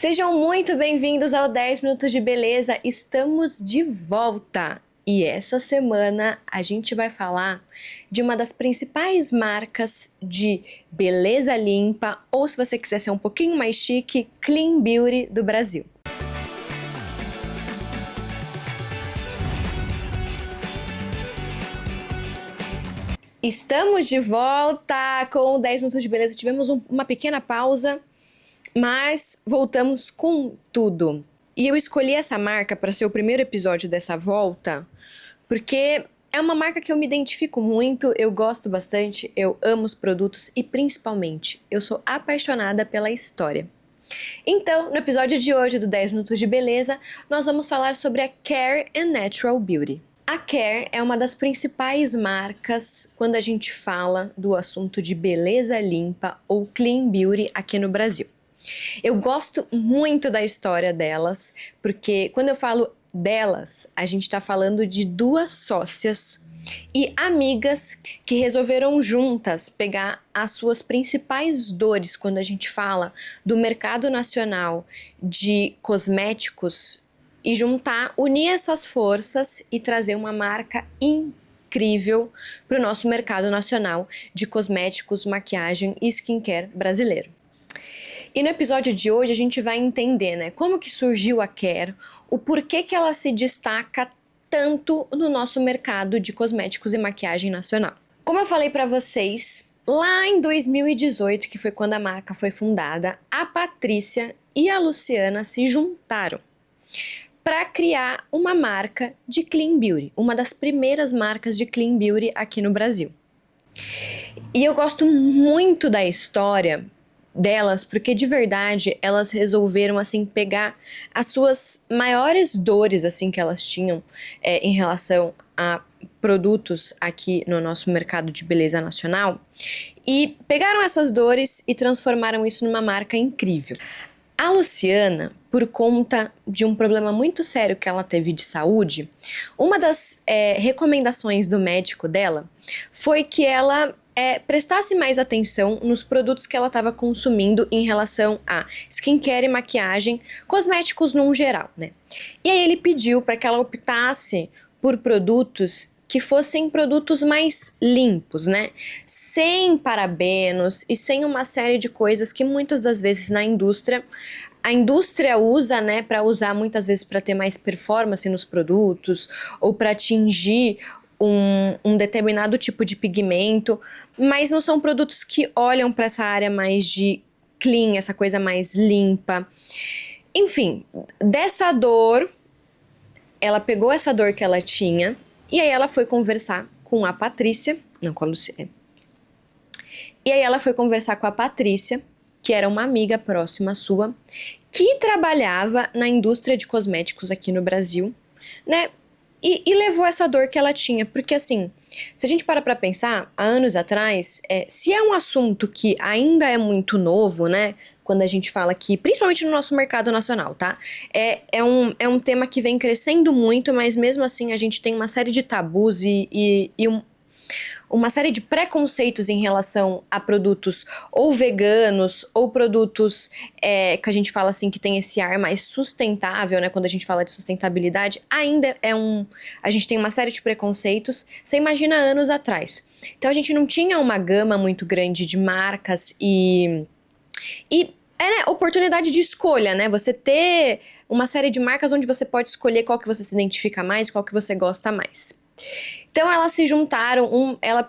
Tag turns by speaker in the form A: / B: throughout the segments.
A: Sejam muito bem-vindos ao 10 Minutos de Beleza. Estamos de volta e essa semana a gente vai falar de uma das principais marcas de beleza limpa, ou se você quiser ser um pouquinho mais chique, Clean Beauty do Brasil. Estamos de volta com o 10 Minutos de Beleza. Tivemos uma pequena pausa, mas voltamos com tudo. E eu escolhi essa marca para ser o primeiro episódio dessa volta, porque é uma marca que eu me identifico muito, eu gosto bastante, eu amo os produtos e principalmente eu sou apaixonada pela história. Então, no episódio de hoje do 10 Minutos de Beleza, nós vamos falar sobre a Care and Natural Beauty. A Care é uma das principais marcas quando a gente fala do assunto de beleza limpa ou Clean Beauty aqui no Brasil. Eu gosto muito da história delas, porque quando eu falo delas, a gente está falando de duas sócias e amigas que resolveram juntas pegar as suas principais dores quando a gente fala do mercado nacional de cosméticos e unir essas forças e trazer uma marca incrível para o nosso mercado nacional de cosméticos, maquiagem e skincare brasileiro. E no episódio de hoje a gente vai entender, né, como que surgiu a Care, o porquê que ela se destaca tanto no nosso mercado de cosméticos e maquiagem nacional. Como eu falei para vocês, lá em 2018, que foi quando a marca foi fundada, a Patrícia e a Luciana se juntaram para criar uma marca de Clean Beauty, uma das primeiras marcas de Clean Beauty aqui no Brasil. E eu gosto muito da história delas, porque de verdade elas resolveram assim pegar as suas maiores dores assim que elas tinham em relação a produtos aqui no nosso mercado de beleza nacional e pegaram essas dores e transformaram isso numa marca incrível. A Luciana, por conta de um problema muito sério que ela teve de saúde, uma das recomendações do médico dela foi que ela prestasse mais atenção nos produtos que ela estava consumindo em relação a skincare e maquiagem, cosméticos num geral, né? E aí ele pediu para que ela optasse por produtos que fossem produtos mais limpos, né? Sem parabenos e sem uma série de coisas que muitas das vezes a indústria usa, né, para usar muitas vezes para ter mais performance nos produtos ou para atingir um determinado tipo de pigmento, mas não são produtos que olham para essa área mais de clean, essa coisa mais limpa. Enfim, dessa dor, ela pegou essa dor que ela tinha e aí ela foi conversar com a Patrícia, não com a Luciana. E aí ela foi conversar com a Patrícia, que era uma amiga próxima sua, que trabalhava na indústria de cosméticos aqui no Brasil, né? E levou essa dor que ela tinha, porque assim, se a gente para pra pensar, há anos atrás, se é um assunto que ainda é muito novo, né, quando a gente fala aqui, principalmente no nosso mercado nacional, tá, é um tema que vem crescendo muito, mas mesmo assim a gente tem uma série de tabus e uma série de preconceitos em relação a produtos ou veganos ou produtos que a gente fala assim que tem esse ar mais sustentável, né? Quando a gente fala de sustentabilidade, ainda a gente tem uma série de preconceitos. Você imagina anos atrás. Então a gente não tinha uma gama muito grande de marcas e né, oportunidade de escolha, né? Você ter uma série de marcas onde você pode escolher qual que você se identifica mais, qual que você gosta mais. Então elas se juntaram,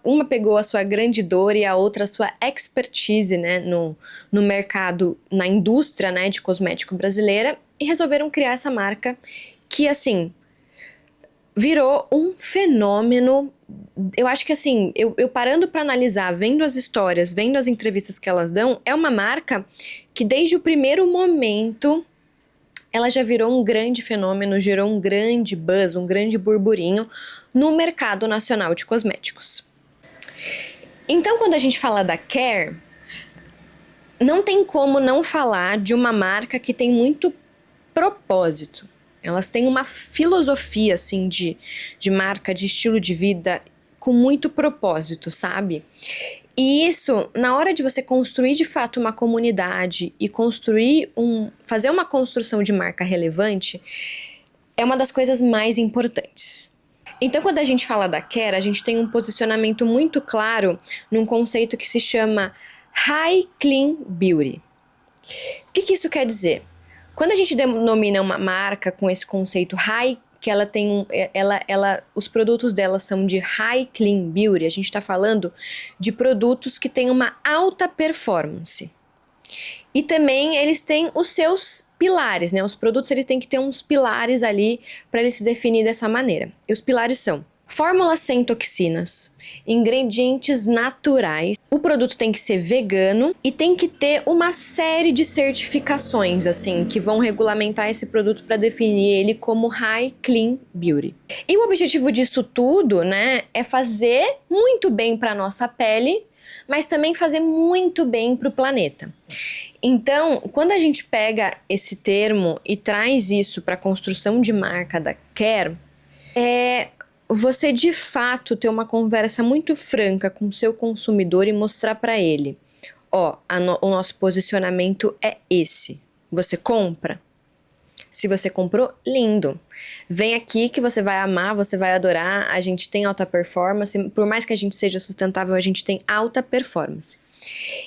A: uma pegou a sua grande dor e a outra a sua expertise, né, no mercado, na indústria, né, de cosmético brasileira e resolveram criar essa marca que, assim, virou um fenômeno. Eu acho que, assim, eu parando para analisar, vendo as histórias, vendo as entrevistas que elas dão, é uma marca que desde o primeiro momento ela já virou um grande fenômeno, gerou um grande buzz, um grande burburinho no mercado nacional de cosméticos. Então, quando a gente fala da Care, não tem como não falar de uma marca que tem muito propósito. Elas têm uma filosofia, assim, de marca, de estilo de vida com muito propósito, sabe? E isso, na hora de você construir de fato uma comunidade e fazer uma construção de marca relevante, é uma das coisas mais importantes. Então, quando a gente fala da Care, a gente tem um posicionamento muito claro num conceito que se chama High Clean Beauty. O que isso quer dizer? Quando a gente denomina uma marca com esse conceito high, que ela tem os produtos dela são de High Clean Beauty, a gente está falando de produtos que têm uma alta performance. E também eles têm os seus pilares, né? Os produtos eles têm que ter uns pilares ali para ele se definir dessa maneira. E os pilares são fórmula sem toxinas, ingredientes naturais, o produto tem que ser vegano e tem que ter uma série de certificações, assim, que vão regulamentar esse produto para definir ele como High Clean Beauty. E o objetivo disso tudo, né, é fazer muito bem para nossa pele, mas também fazer muito bem para o planeta. Então, quando a gente pega esse termo e traz isso para a construção de marca da Care, você de fato ter uma conversa muito franca com o seu consumidor e mostrar para ele, o nosso posicionamento é esse. Você compra? Se você comprou, lindo. Vem aqui que você vai amar, você vai adorar. A gente tem alta performance. Por mais que a gente seja sustentável, a gente tem alta performance.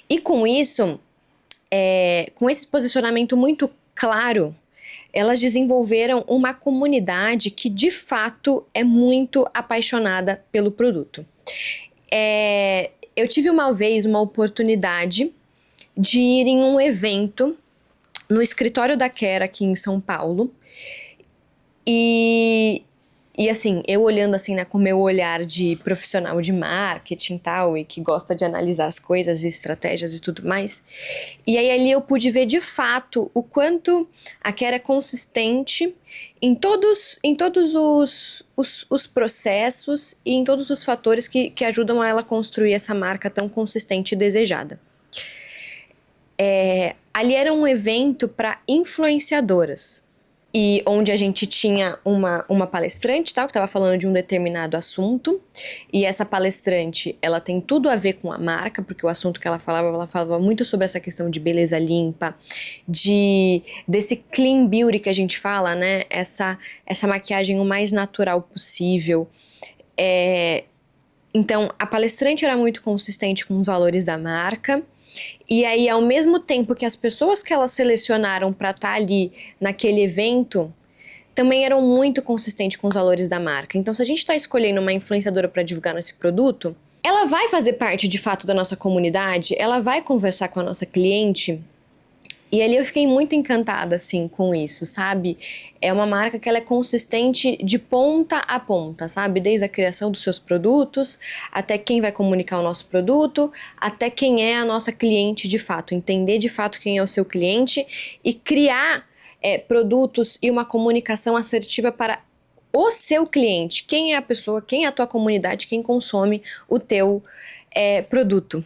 A: E com isso, com esse posicionamento muito claro, elas desenvolveram uma comunidade que de fato é muito apaixonada pelo produto. Eu tive uma vez uma oportunidade de ir em um evento no escritório da Care aqui em São Paulo e assim, eu olhando assim, né, com o meu olhar de profissional de marketing e tal, e que gosta de analisar as coisas e estratégias e tudo mais, e aí ali eu pude ver de fato o quanto a Care é consistente em todos os processos e em todos os fatores que ajudam a ela a construir essa marca tão consistente e desejada. Ali era um evento para influenciadoras, e onde a gente tinha uma palestrante, tal, que estava falando de um determinado assunto, e essa palestrante, ela tem tudo a ver com a marca, porque o assunto que ela falava muito sobre essa questão de beleza limpa, desse clean beauty que a gente fala, né, essa maquiagem o mais natural possível. Então, a palestrante era muito consistente com os valores da marca. E aí, ao mesmo tempo que as pessoas que elas selecionaram para estar ali naquele evento também eram muito consistentes com os valores da marca. Então, se a gente está escolhendo uma influenciadora para divulgar nosso produto, ela vai fazer parte de fato da nossa comunidade, ela vai conversar com a nossa cliente. E ali eu fiquei muito encantada, assim, com isso, sabe? É uma marca que ela é consistente de ponta a ponta, sabe? Desde a criação dos seus produtos, até quem vai comunicar o nosso produto, até quem é a nossa cliente de fato. Entender de fato quem é o seu cliente e criar produtos e uma comunicação assertiva para o seu cliente. Quem é a pessoa, quem é a tua comunidade, quem consome o teu produto.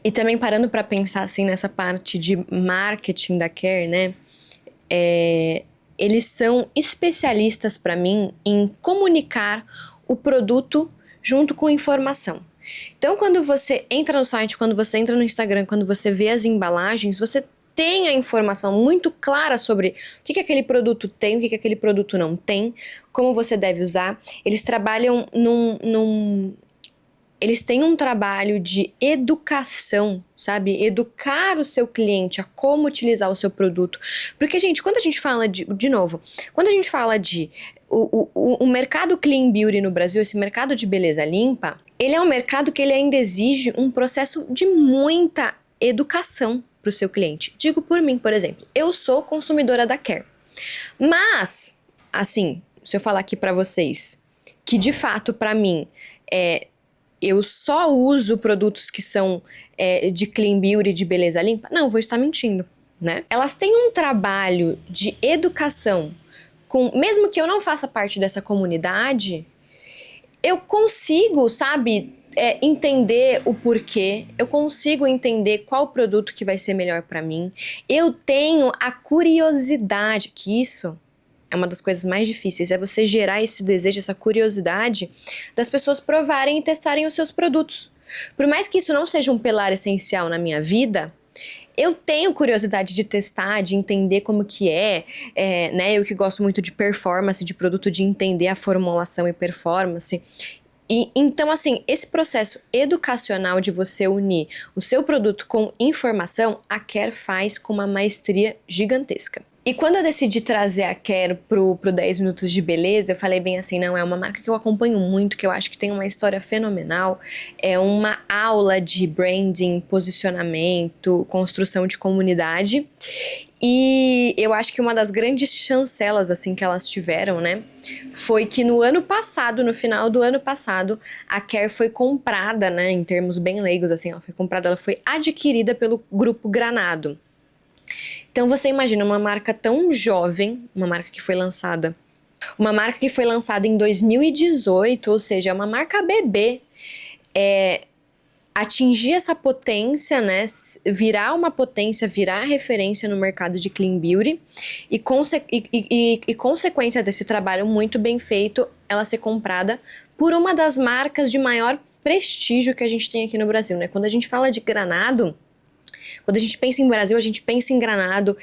A: E também parando para pensar assim nessa parte de marketing da Care, né? Eles são especialistas para mim em comunicar o produto junto com informação. Então, quando você entra no site, quando você entra no Instagram, quando você vê as embalagens, você tem a informação muito clara sobre o que aquele produto tem, o que aquele produto não tem, como você deve usar. Eles trabalham eles têm um trabalho de educação, sabe? Educar o seu cliente a como utilizar o seu produto. Porque, gente, quando a gente fala quando a gente fala de o mercado clean beauty no Brasil, esse mercado de beleza limpa, ele é um mercado que ele ainda exige um processo de muita educação para o seu cliente. Digo por mim, por exemplo, eu sou consumidora da Care. Mas, assim, se eu falar aqui para vocês que de fato, para mim, eu só uso produtos que são de clean beauty, de beleza limpa, não, vou estar mentindo, né? Elas têm um trabalho de educação, mesmo que eu não faça parte dessa comunidade, eu consigo, sabe, entender o porquê, eu consigo entender qual produto que vai ser melhor para mim, eu tenho a curiosidade, que isso é uma das coisas mais difíceis, é você gerar esse desejo, essa curiosidade das pessoas provarem e testarem os seus produtos. Por mais que isso não seja um pilar essencial na minha vida, eu tenho curiosidade de testar, de entender como que né? Eu que gosto muito de performance, de produto, de entender a formulação e performance. E então, assim, esse processo educacional de você unir o seu produto com informação, a Care faz com uma maestria gigantesca. E quando eu decidi trazer a Care pro 10 Minutos de Beleza, eu falei bem assim, não, é uma marca que eu acompanho muito, que eu acho que tem uma história fenomenal, é uma aula de branding, posicionamento, construção de comunidade. E eu acho que uma das grandes chancelas, assim, que elas tiveram, né, foi que no ano passado, no final do ano passado, a Care foi comprada, né, em termos bem leigos, assim, ela foi adquirida pelo Grupo Granado. Então você imagina uma marca tão jovem, uma marca que foi lançada em 2018, ou seja, é uma marca bebê, atingir essa potência, né, virar uma potência, virar referência no mercado de clean beauty e consequência desse trabalho muito bem feito, ela ser comprada por uma das marcas de maior prestígio que a gente tem aqui no Brasil, né? Quando a gente fala de Granado, quando a gente pensa em Brasil, a gente pensa em Granado,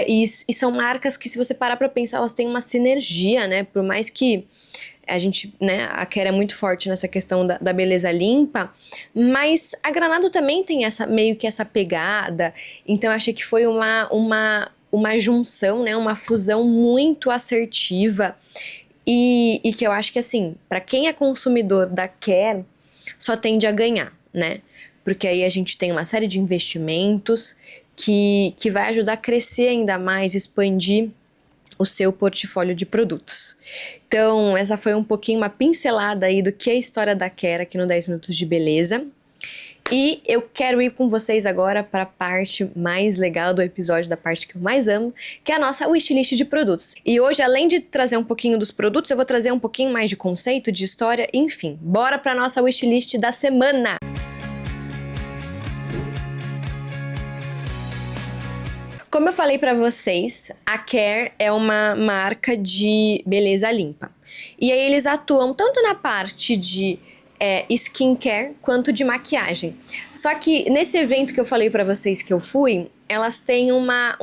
A: e são marcas que, se você parar pra pensar, elas têm uma sinergia, né? Por mais que a gente, né, a Care é muito forte nessa questão da beleza limpa, mas a Granado também tem meio que essa pegada, então eu achei que foi uma junção, né, uma fusão muito assertiva e que eu acho que, assim, para quem é consumidor da Care, só tende a ganhar, né, porque aí a gente tem uma série de investimentos que vai ajudar a crescer ainda mais, expandir o seu portfólio de produtos. Então, essa foi um pouquinho uma pincelada aí do que é a história da Care aqui no 10 Minutos de Beleza. E eu quero ir com vocês agora para a parte mais legal do episódio, da parte que eu mais amo, que é a nossa wishlist de produtos. E hoje, além de trazer um pouquinho dos produtos, eu vou trazer um pouquinho mais de conceito, de história, enfim. Bora para a nossa wishlist da semana! Como eu falei pra vocês, a Care é uma marca de beleza limpa. E aí eles atuam tanto na parte de skincare quanto de maquiagem. Só que nesse evento que eu falei pra vocês que eu fui, elas têm uma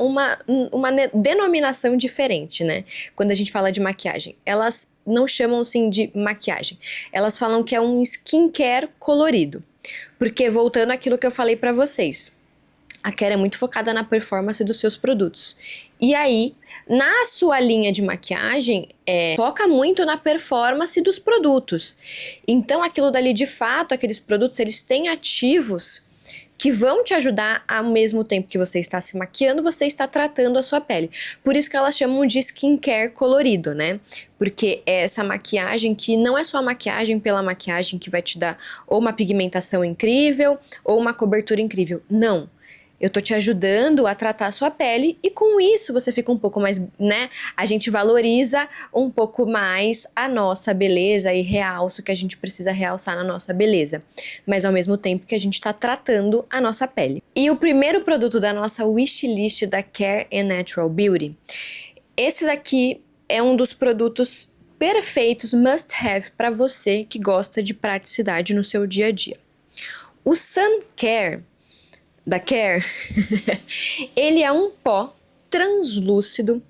A: denominação diferente, né? Quando a gente fala de maquiagem. Elas não chamam assim de maquiagem. Elas falam que é um skincare colorido. Porque, voltando àquilo que eu falei pra vocês, a Care é muito focada na performance dos seus produtos. E aí, na sua linha de maquiagem, foca muito na performance dos produtos. Então, aquilo dali, de fato, aqueles produtos, eles têm ativos que vão te ajudar ao mesmo tempo que você está se maquiando, você está tratando a sua pele. Por isso que elas chamam de skincare colorido, né? Porque é essa maquiagem que não é só a maquiagem pela maquiagem que vai te dar ou uma pigmentação incrível ou uma cobertura incrível. Não. Eu tô te ajudando a tratar a sua pele e com isso você fica um pouco mais, né? A gente valoriza um pouco mais a nossa beleza e realça o que a gente precisa realçar na nossa beleza. Mas ao mesmo tempo que a gente tá tratando a nossa pele. E o primeiro produto da nossa wishlist da Care Natural Beauty, esse daqui é um dos produtos perfeitos, must have, para você que gosta de praticidade no seu dia a dia. O Sun Care da Care, ele é um pó translúcido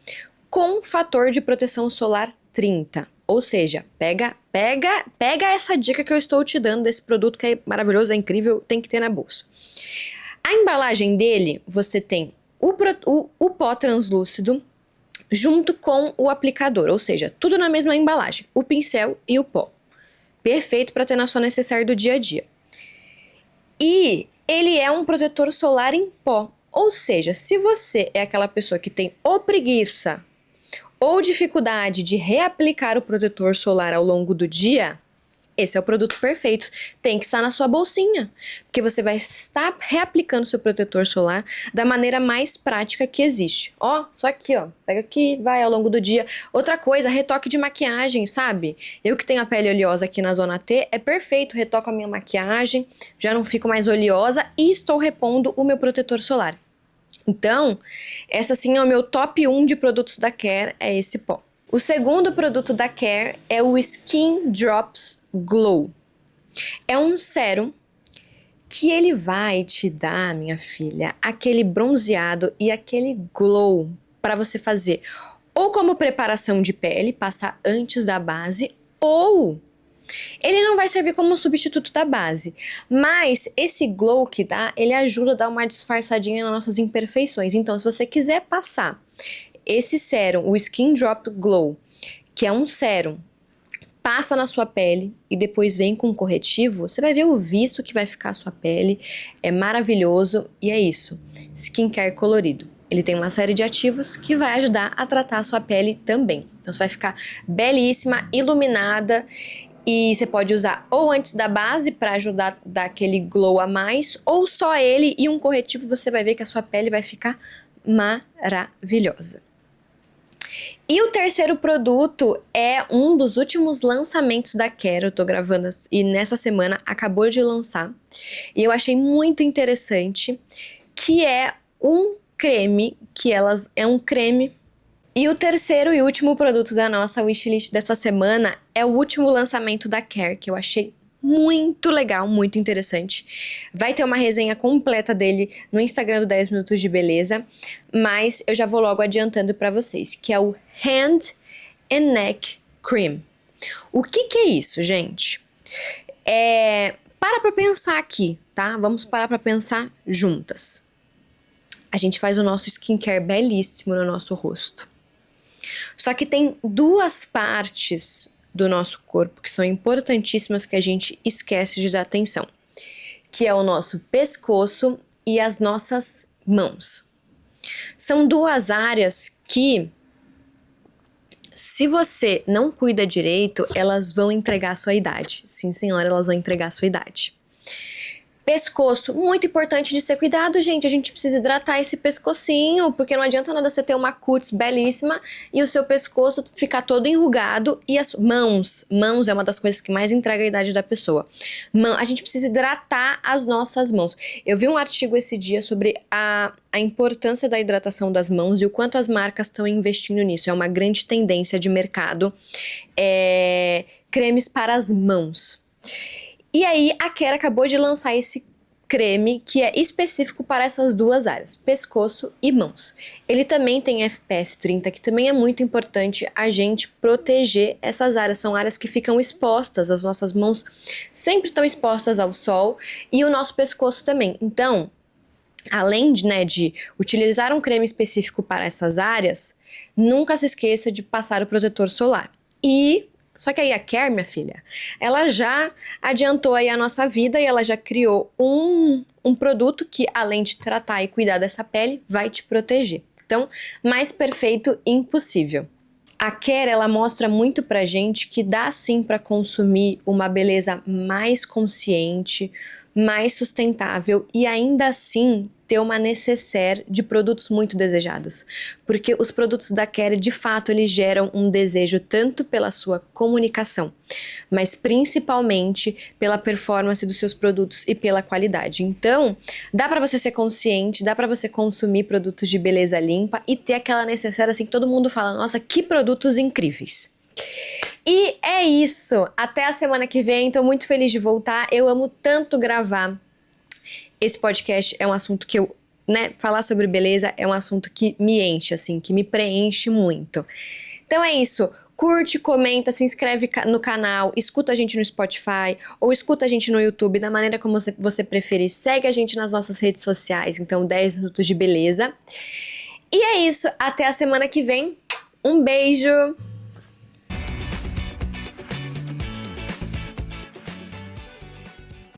A: com fator de proteção solar 30. Ou seja, pega essa dica que eu estou te dando desse produto que é maravilhoso, é incrível, tem que ter na bolsa. A embalagem dele, você tem o pó translúcido junto com o aplicador, ou seja, tudo na mesma embalagem, o pincel e o pó. Perfeito para ter na sua necessaire do dia a dia. E ele é um protetor solar em pó, ou seja, se você é aquela pessoa que tem ou preguiça ou dificuldade de reaplicar o protetor solar ao longo do dia, esse é o produto perfeito. Tem que estar na sua bolsinha, porque você vai estar reaplicando seu protetor solar da maneira mais prática que existe. Ó, só aqui, ó, pega aqui, vai ao longo do dia. Outra coisa, retoque de maquiagem, sabe? Eu que tenho a pele oleosa aqui na zona T, é perfeito, retoco a minha maquiagem, já não fico mais oleosa e estou repondo o meu protetor solar. Então, essa sim é o meu top 1 de produtos da Care, é esse pó. O segundo produto da Care é o Skin Drops Glow. É um sérum que ele vai te dar, minha filha, aquele bronzeado e aquele glow para você fazer ou como preparação de pele, passar antes da base, ou ele não vai servir como um substituto da base, mas esse glow que dá, ele ajuda a dar uma disfarçadinha nas nossas imperfeições. Então, se você quiser passar esse sérum, o Skin Drop Glow, que é um sérum, passa na sua pele e depois vem com um corretivo, você vai ver o visto que vai ficar a sua pele, é maravilhoso e é isso, skincare colorido. Ele tem uma série de ativos que vai ajudar a tratar a sua pele também. Então você vai ficar belíssima, iluminada e você pode usar ou antes da base para ajudar a dar aquele glow a mais, ou só ele e um corretivo, você vai ver que a sua pele vai ficar maravilhosa. E o terceiro produto é um dos últimos lançamentos da Care. Eu tô gravando e nessa semana acabou de lançar. E eu achei muito interessante, que é um creme, é um creme. E o terceiro e último produto da nossa wishlist dessa semana é o último lançamento da Care, que eu achei muito legal, muito interessante. Vai ter uma resenha completa dele no Instagram do 10 Minutos de Beleza, mas eu já vou logo adiantando para vocês, que é o Hand and Neck Cream. O que é isso, gente? Para pra pensar aqui, tá? Vamos parar pra pensar juntas. A gente faz o nosso skincare belíssimo no nosso rosto. Só que tem duas partes do nosso corpo que são importantíssimas que a gente esquece de dar atenção, que é o nosso pescoço e as nossas mãos. São duas áreas que, se você não cuida direito, elas vão entregar a sua idade. Sim, senhora, elas vão entregar a sua idade. Pescoço, muito importante de ser cuidado, gente. A gente precisa hidratar esse pescocinho, porque não adianta nada você ter uma cutis belíssima e o seu pescoço ficar todo enrugado. E as mãos é uma das coisas que mais entrega a idade da pessoa. A gente precisa hidratar as nossas mãos. Eu vi um artigo esse dia sobre a importância da hidratação das mãos e o quanto as marcas estão investindo nisso. É uma grande tendência de mercado, cremes para as mãos. E aí, a Care acabou de lançar esse creme que é específico para essas duas áreas, pescoço e mãos. Ele também tem FPS 30, que também é muito importante a gente proteger essas áreas. São áreas que ficam expostas, as nossas mãos sempre estão expostas ao sol e o nosso pescoço também. Então, além de utilizar um creme específico para essas áreas, nunca se esqueça de passar o protetor solar. Só que aí a Care, minha filha, ela já adiantou aí a nossa vida e ela já criou um produto que, além de tratar e cuidar dessa pele, vai te proteger. Então, mais perfeito impossível. A Care, ela mostra muito pra gente que dá sim pra consumir uma beleza mais consciente, mais sustentável e ainda assim ter uma nécessaire de produtos muito desejados. Porque os produtos da Care, de fato, eles geram um desejo tanto pela sua comunicação, mas principalmente pela performance dos seus produtos e pela qualidade. Então, dá pra você ser consciente, dá pra você consumir produtos de beleza limpa e ter aquela necessária assim que todo mundo fala, nossa, que produtos incríveis. E é isso, até a semana que vem, tô muito feliz de voltar, eu amo tanto gravar. Esse podcast é um assunto que falar sobre beleza é um assunto que me enche, assim, que me preenche muito. Então é isso, curte, comenta, se inscreve no canal, escuta a gente no Spotify ou escuta a gente no YouTube, da maneira como você preferir. Segue a gente nas nossas redes sociais, então 10 Minutos de Beleza. E é isso, até a semana que vem, um beijo!